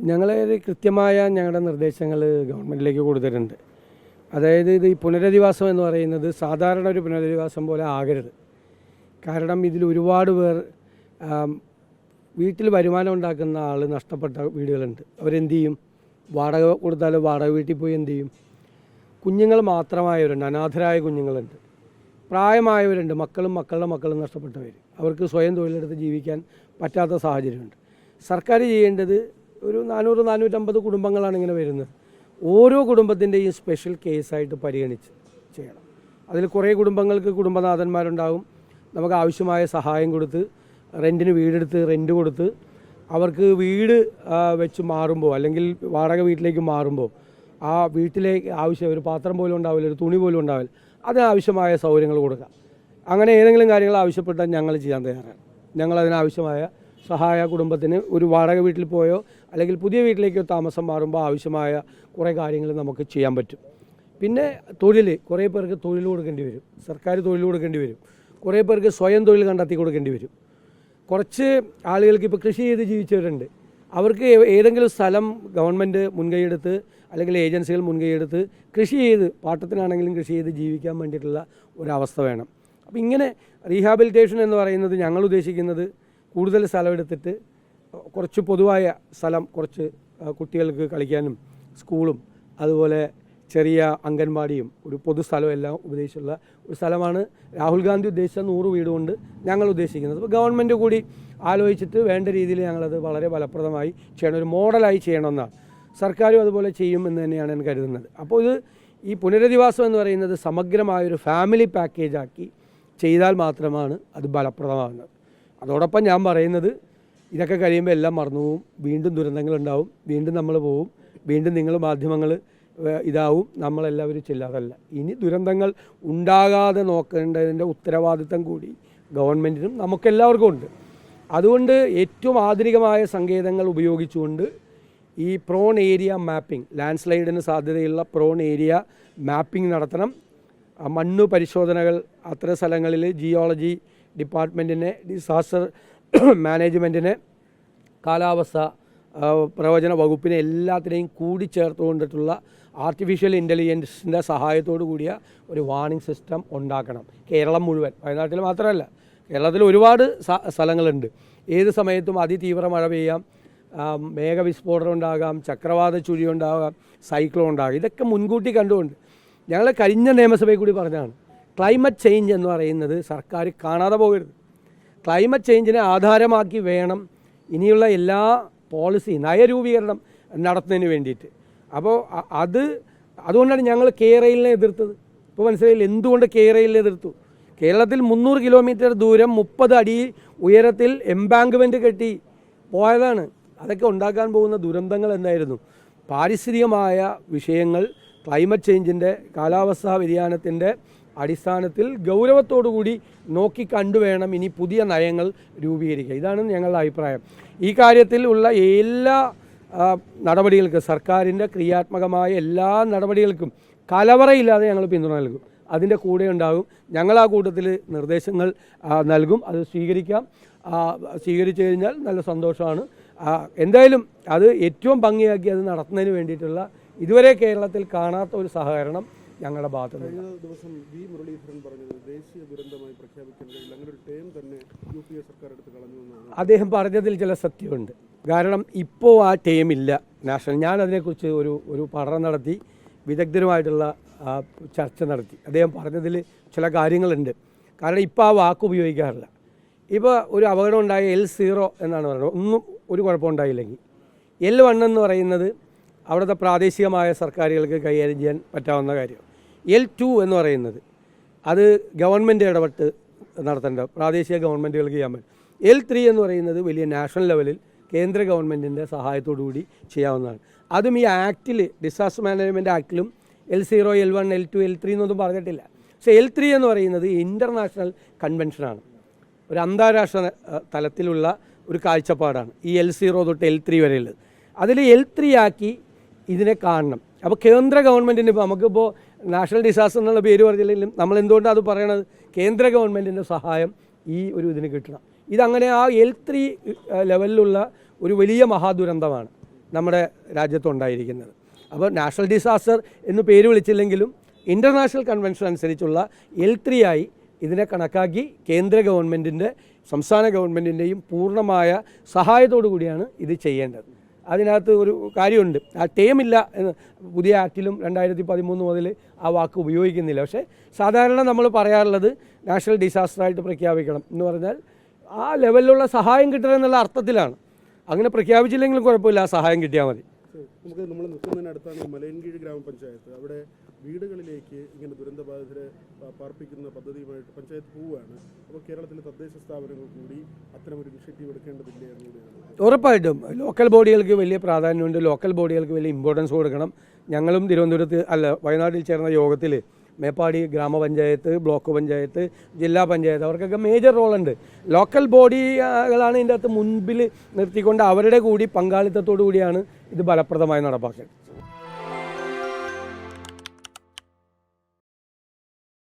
ഞങ്ങൾ കൃത്യമായ ഞങ്ങളുടെ നിർദ്ദേശങ്ങൾ ഗവൺമെൻറ്റിലേക്ക് കൊടുത്തിട്ടുണ്ട്. അതായത് ഇത് ഈ പുനരധിവാസം എന്ന് പറയുന്നത് സാധാരണ ഒരു പുനരധിവാസം പോലെ ആകരുത്. കാരണം ഇതിൽ ഒരുപാട് പേർ വീട്ടിൽ വരുമാനം ഉണ്ടാക്കുന്ന ആൾ നഷ്ടപ്പെട്ട വീടുകളുണ്ട്. അവരെന്ത് ചെയ്യും? വാടക കൊടുത്താൽ വാടക വീട്ടിൽ പോയി എന്ത് ചെയ്യും? കുഞ്ഞുങ്ങൾ മാത്രമായവരുണ്ട്, അനാഥരായ കുഞ്ഞുങ്ങളുണ്ട്, പ്രായമായവരുണ്ട്, മക്കളുടെ മക്കളും നഷ്ടപ്പെട്ടവർ. അവർക്ക് സ്വയം തൊഴിലെടുത്ത് ജീവിക്കാൻ പറ്റാത്ത സാഹചര്യമുണ്ട്. സർക്കാർ ചെയ്യേണ്ടത് ഒരു 400-450 കുടുംബങ്ങളാണ് ഇങ്ങനെ വരുന്നത്. ഓരോ കുടുംബത്തിൻ്റെയും സ്പെഷ്യൽ കേസായിട്ട് പരിഗണിച്ച് ചെയ്യണം. അതിൽ കുറേ കുടുംബങ്ങൾക്ക് കുടുംബനാഥന്മാരുണ്ടാകും. നമുക്ക് ആവശ്യമായ സഹായം കൊടുത്ത് റെൻറ്റിന് വീടെടുത്ത് റെൻറ്റ് കൊടുത്ത് അവർക്ക് വീട് വെച്ച് മാറുമ്പോൾ അല്ലെങ്കിൽ വാടക വീട്ടിലേക്ക് മാറുമ്പോൾ ആ വീട്ടിലേക്ക് ആവശ്യം ഒരു പാത്രം പോലും ഉണ്ടാവില്ല, ഒരു തുണി പോലും ഉണ്ടാവില്ല, അതിനാവശ്യമായ സൗകര്യങ്ങൾ കൊടുക്കുക. അങ്ങനെ ഏതെങ്കിലും കാര്യങ്ങൾ ആവശ്യപ്പെട്ടാൽ ഞങ്ങൾ ചെയ്യാൻ തയ്യാറാണ്. ഞങ്ങളതിനാവശ്യമായ സഹായ കുടുംബത്തിന് ഒരു വാടക വീട്ടിൽ പോയോ അല്ലെങ്കിൽ പുതിയ വീട്ടിലേക്കോ താമസം മാറുമ്പോൾ ആവശ്യമായ കുറേ കാര്യങ്ങൾ നമുക്ക് ചെയ്യാൻ പറ്റും. പിന്നെ തൊഴിൽ, കുറേ പേർക്ക് തൊഴിൽ കൊടുക്കേണ്ടി വരും, സർക്കാർ തൊഴിൽ കൊടുക്കേണ്ടി വരും, കുറേ പേർക്ക് സ്വയം തൊഴിൽ കണ്ടെത്തി കൊടുക്കേണ്ടി വരും. കുറച്ച് ആളുകൾക്ക് ഇപ്പോൾ കൃഷി ചെയ്ത് ജീവിച്ചവരുണ്ട്. അവർക്ക് ഏതെങ്കിലും സ്ഥലം ഗവൺമെൻറ് മുൻകൈയെടുത്ത് അല്ലെങ്കിൽ ഏജൻസികൾ മുൻകൈയെടുത്ത് കൃഷി ചെയ്ത് പാട്ടത്തിനാണെങ്കിലും കൃഷി ചെയ്ത് ജീവിക്കാൻ വേണ്ടിയിട്ടുള്ള ഒരവസ്ഥ വേണം. അപ്പോൾ ഇങ്ങനെ റീഹാബിലിറ്റേഷൻ എന്ന് പറയുന്നത് ഞങ്ങൾ ഉദ്ദേശിക്കുന്നത് കൂടുതൽ സ്ഥലമെടുത്തിട്ട് കുറച്ച് പൊതുവായ സ്ഥലം, കുറച്ച് കുട്ടികൾക്ക് കളിക്കാനും സ്കൂളും അതുപോലെ ചെറിയ അംഗൻവാടിയും ഒരു പൊതുസ്ഥലവും എല്ലാം ഉപദേശിച്ചുള്ള ഒരു സ്ഥലമാണ് രാഹുൽ ഗാന്ധി ഉദ്ദേശിച്ച 100 വീട് കൊണ്ട് ഞങ്ങൾ ഉദ്ദേശിക്കുന്നത്. അപ്പോൾ ഗവൺമെൻറ് കൂടി ആലോചിച്ചിട്ട് വേണ്ട രീതിയിൽ ഞങ്ങളത് വളരെ ഫലപ്രദമായി ചെയ്യണം, ഒരു മോഡലായി ചെയ്യണമെന്നാണ്. സർക്കാരും അതുപോലെ ചെയ്യുമെന്ന് തന്നെയാണ് ഞാൻ കരുതുന്നത്. അപ്പോൾ ഈ പുനരധിവാസം എന്ന് പറയുന്നത് സമഗ്രമായൊരു ഫാമിലി പാക്കേജാക്കി ചെയ്താൽ മാത്രമാണ് അത് ഫലപ്രദമാകുന്നത്. അതോടൊപ്പം ഞാൻ പറയുന്നത് ഇതൊക്കെ കഴിയുമ്പോൾ എല്ലാം മറന്നു പോവും, വീണ്ടും ദുരന്തങ്ങളുണ്ടാവും, വീണ്ടും നമ്മൾ പോവും, വീണ്ടും നിങ്ങൾ മാധ്യമങ്ങൾ ഇതാവും, നമ്മളെല്ലാവരും ചെല്ലാതല്ല. ഇനി ദുരന്തങ്ങൾ ഉണ്ടാകാതെ നോക്കേണ്ടതിൻ്റെ ഉത്തരവാദിത്തം കൂടി ഗവൺമെൻറ്റിനും നമുക്കെല്ലാവർക്കും ഉണ്ട്. അതുകൊണ്ട് ഏറ്റവും ആധുനികമായ സങ്കേതങ്ങൾ ഉപയോഗിച്ചുകൊണ്ട് ഈ പ്രോൺ ഏരിയ മാപ്പിംഗ്, ലാൻഡ് സ്ലൈഡിന് സാധ്യതയുള്ള പ്രോൺ ഏരിയ മാപ്പിംഗ് നടത്തണം. മണ്ണ് പരിശോധനകൾ അത്തരം സ്ഥലങ്ങളിൽ ജിയോളജി ഡിപ്പാർട്ട്മെൻറ്റിനെ, ഡിസാസ്റ്റർ മാനേജ്മെൻറ്റിനെ, കാലാവസ്ഥ പ്രവചന വകുപ്പിനെ എല്ലാത്തിനെയും കൂടിച്ചേർത്തുകൊണ്ടിട്ടുള്ള ആർട്ടിഫിഷ്യൽ ഇൻ്റലിജൻസിൻ്റെ സഹായത്തോടു കൂടിയ ഒരു വാർണിംഗ് സിസ്റ്റം ഉണ്ടാക്കണം. കേരളം മുഴുവൻ, വയനാട്ടിൽ മാത്രമല്ല, കേരളത്തിൽ ഒരുപാട് സ്ഥലങ്ങളുണ്ട്. ഏത് സമയത്തും അതിതീവ്ര മഴ പെയ്യാം, മേഘവിസ്ഫോടനം ഉണ്ടാകാം, ചക്രവാത ചുഴി ഉണ്ടാകാം, സൈക്ലോൺ ഉണ്ടാകാം. ഇതൊക്കെ മുൻകൂട്ടി കണ്ടുകൊണ്ട് ഞങ്ങൾ കഴിഞ്ഞ നിയമസഭയിൽ കൂടി പറഞ്ഞതാണ്, ക്ലൈമറ്റ് ചേഞ്ച് എന്ന് പറയുന്നത് സർക്കാർ കാണാതെ പോകരുത്. ക്ലൈമറ്റ് ചേഞ്ചിനെ ആധാരമാക്കി വേണം ഇനിയുള്ള എല്ലാ പോളിസി നയരൂപീകരണം നടത്തുന്നതിന് വേണ്ടിയിട്ട്. അപ്പോൾ അതുകൊണ്ടാണ് ഞങ്ങൾ കെയറെയിലിനെ എതിർത്തത്. ഇപ്പോൾ മനസ്സിലായില്ല എന്തുകൊണ്ട് കെയറെയിലിനെ എതിർത്തു. കേരളത്തിൽ 300 കിലോമീറ്റർ ദൂരം 30 അടി ഉയരത്തിൽ എംബാങ്ക്മെൻറ്റ് കെട്ടി പോയതാണ്. അതൊക്കെ ഉണ്ടാക്കാൻ പോകുന്ന ദുരന്തങ്ങൾ എന്തായിരുന്നു? പാരിസ്ഥിതികമായ വിഷയങ്ങൾ ക്ലൈമറ്റ് ചേഞ്ചിൻ്റെ, കാലാവസ്ഥാ വ്യതിയാനത്തിൻ്റെ അടിസ്ഥാനത്തിൽ ഗൗരവത്തോടുകൂടി നോക്കിക്കണ്ടുവേണം ഇനി പുതിയ നയങ്ങൾ രൂപീകരിക്കുക. ഇതാണ് ഞങ്ങളുടെ അഭിപ്രായം. ഈ കാര്യത്തിൽ ഉള്ള എല്ലാ നടപടികൾക്കും, സർക്കാരിൻ്റെ ക്രിയാത്മകമായ എല്ലാ നടപടികൾക്കും കലവറയില്ലാതെ ഞങ്ങൾ പിന്തുണ നൽകും. അതിൻ്റെ കൂടെ ഉണ്ടാകും. ഞങ്ങൾ ആ കൂട്ടത്തിൽ നിർദ്ദേശങ്ങൾ നൽകും. അത് സ്വീകരിച്ചു കഴിഞ്ഞാൽ നല്ല സന്തോഷമാണ്. എന്തായാലും അത് ഏറ്റവും ഭംഗിയാക്കി അത് നടത്തുന്നതിന് വേണ്ടിയിട്ടുള്ള ഇതുവരെ കേരളത്തിൽ കാണാത്ത ഒരു സഹകരണം ഞങ്ങളുടെ ഭാഗത്തുനിന്ന്. കഴിഞ്ഞ ദിവസം വി മുരളീധരൻ പറഞ്ഞത് ദേശീയ ദുരന്തമായി പ്രഖ്യാപിക്കാൻ കഴിയില്ല, അങ്ങനെ ഒരു ടേം തന്നെ UPA സർക്കാർ എടുത്ത് കളഞ്ഞു എന്നാണ് അദ്ദേഹം പറഞ്ഞതിൽ ചില സത്യമുണ്ട്. കാരണം ഇപ്പോൾ ആ ടേം ഇല്ല നാഷണൽ. ഞാൻ അതിനെക്കുറിച്ച് ഒരു പഠനം നടത്തി, വിദഗ്ധരുമായിട്ടുള്ള ചർച്ച നടത്തി. അദ്ദേഹം പറഞ്ഞതിൽ ചില കാര്യങ്ങളുണ്ട്. കാരണം ഇപ്പോൾ ആ വാക്ക് ഉപയോഗിക്കാറില്ല. ഇപ്പോൾ ഒരു അപകടം ഉണ്ടായ L0 എന്നാണ് പറയുന്നത്, ഒന്നും ഒരു കുഴപ്പമുണ്ടായില്ലെങ്കിൽ. L1 എന്ന് പറയുന്നത് അവിടുത്തെ പ്രാദേശികമായ സർക്കാരുകൾക്ക് കൈകാര്യം ചെയ്യാൻ പറ്റാവുന്ന കാര്യം. L2 എന്ന് പറയുന്നത് അത് ഗവൺമെൻറ് ഇടപെട്ട് നടത്തേണ്ട, പ്രാദേശിക ഗവൺമെൻറ്റുകൾക്ക് ചെയ്യാൻ പറ്റും. L3 എന്ന് പറയുന്നത് വലിയ നാഷണൽ ലെവലിൽ കേന്ദ്ര ഗവൺമെൻറ്റിൻ്റെ സഹായത്തോടു കൂടി ചെയ്യാവുന്നതാണ്. അതും ഈ ആക്റ്റിൽ, disaster management ആക്റ്റിലും L0, L1, L2, L3 എന്നൊന്നും പറഞ്ഞിട്ടില്ല. പക്ഷേ L3 എന്ന് പറയുന്നത് ഇൻ്റർനാഷണൽ കൺവെൻഷനാണ്, ഒരു അന്താരാഷ്ട്ര തലത്തിലുള്ള ഒരു കാഴ്ചപ്പാടാണ് ഈ L0 തൊട്ട് L3 വരെയുള്ളത്. അതിൽ L3 ആക്കി ഇതിനെ കാണണം. അപ്പോൾ കേന്ദ്ര ഗവൺമെൻറ്റിന് ഇപ്പോൾ നമുക്കിപ്പോൾ നാഷണൽ ഡിസാസ്റ്റർ എന്നുള്ള പേര് പറഞ്ഞില്ലെങ്കിലും നമ്മൾ എന്തുകൊണ്ടാണ് അത് പറയണത്? കേന്ദ്ര ഗവൺമെൻറ്റിൻ്റെ സഹായം ഈ ഒരു ഇതിന് കിട്ടണം. ഇതങ്ങനെ ആ L3 ലെവലിലുള്ള ഒരു വലിയ മഹാദുരന്തമാണ് നമ്മുടെ രാജ്യത്തുണ്ടായിരിക്കുന്നത്. അപ്പോൾ നാഷണൽ ഡിസാസ്റ്റർ എന്ന് പേര് വിളിച്ചില്ലെങ്കിലും ഇൻ്റർനാഷണൽ കൺവെൻഷൻ അനുസരിച്ചുള്ള L3 ആയി ഇതിനെ കണക്കാക്കി കേന്ദ്ര ഗവൺമെൻറ്റിൻ്റെ സംസ്ഥാന ഗവൺമെൻറ്റിൻ്റെയും പൂർണ്ണമായ സഹായത്തോടു കൂടിയാണ് ഇത് ചെയ്യേണ്ടത്. അതിനകത്ത് ഒരു കാര്യമുണ്ട്, ആ ടേമില്ല എന്ന് പുതിയ ആക്റ്റിലും 2013 മുതൽ ആ വാക്ക് ഉപയോഗിക്കുന്നില്ല. പക്ഷേ സാധാരണ നമ്മൾ പറയാറുള്ളത് നാഷണൽ ഡിസാസ്റ്ററായിട്ട് പ്രഖ്യാപിക്കണം എന്ന് പറഞ്ഞാൽ ആ ലെവലിലുള്ള സഹായം കിട്ടണമെന്നുള്ള അർത്ഥത്തിലാണ്. അങ്ങനെ പ്രഖ്യാപിച്ചില്ലെങ്കിലും കുഴപ്പമില്ല, ആ സഹായം കിട്ടിയാൽ മതി. നമുക്ക് നമ്മൾ നിൽക്കുന്നതിനടുത്താണ് മലയൻകീഴ് ഗ്രാമപഞ്ചായത്ത്. അവിടെ വീടുകളിലേക്ക് ഇങ്ങനെ ദുരന്തബാധിതരെ പാർപ്പിക്കുന്ന പദ്ധതിയുമായിട്ട് പഞ്ചായത്ത് പോവുകയാണ്. അപ്പോൾ കേരളത്തിലെ തദ്ദേശ സ്ഥാപനങ്ങൾ കൂടി അത്തരമൊരു ഇനിഷ്യേറ്റീവ് എടുക്കേണ്ടതില്ലേ എന്നുകൂടിയാണ്. ഉറപ്പായിട്ടും ലോക്കൽ ബോഡികൾക്ക് വലിയ പ്രാധാന്യമുണ്ട്, ലോക്കൽ ബോഡികൾക്ക് വലിയ ഇമ്പോർട്ടൻസ് കൊടുക്കണം. ഞങ്ങളും വയനാട്ടിൽ ചേർന്ന യോഗത്തിൽ മേപ്പാടി ഗ്രാമപഞ്ചായത്ത്, ബ്ലോക്ക് പഞ്ചായത്ത്, ജില്ലാ പഞ്ചായത്ത് അവർക്കൊക്കെ മേജർ റോളുണ്ട്. ലോക്കൽ ബോഡികളാണ് ഇതിൻ്റെ അകത്ത് മുൻപിൽ നിർത്തിക്കൊണ്ട് അവരുടെ കൂടി പങ്കാളിത്തത്തോടു കൂടിയാണ് ഇത് ഫലപ്രദമായി നടപ്പാക്കേണ്ടത്.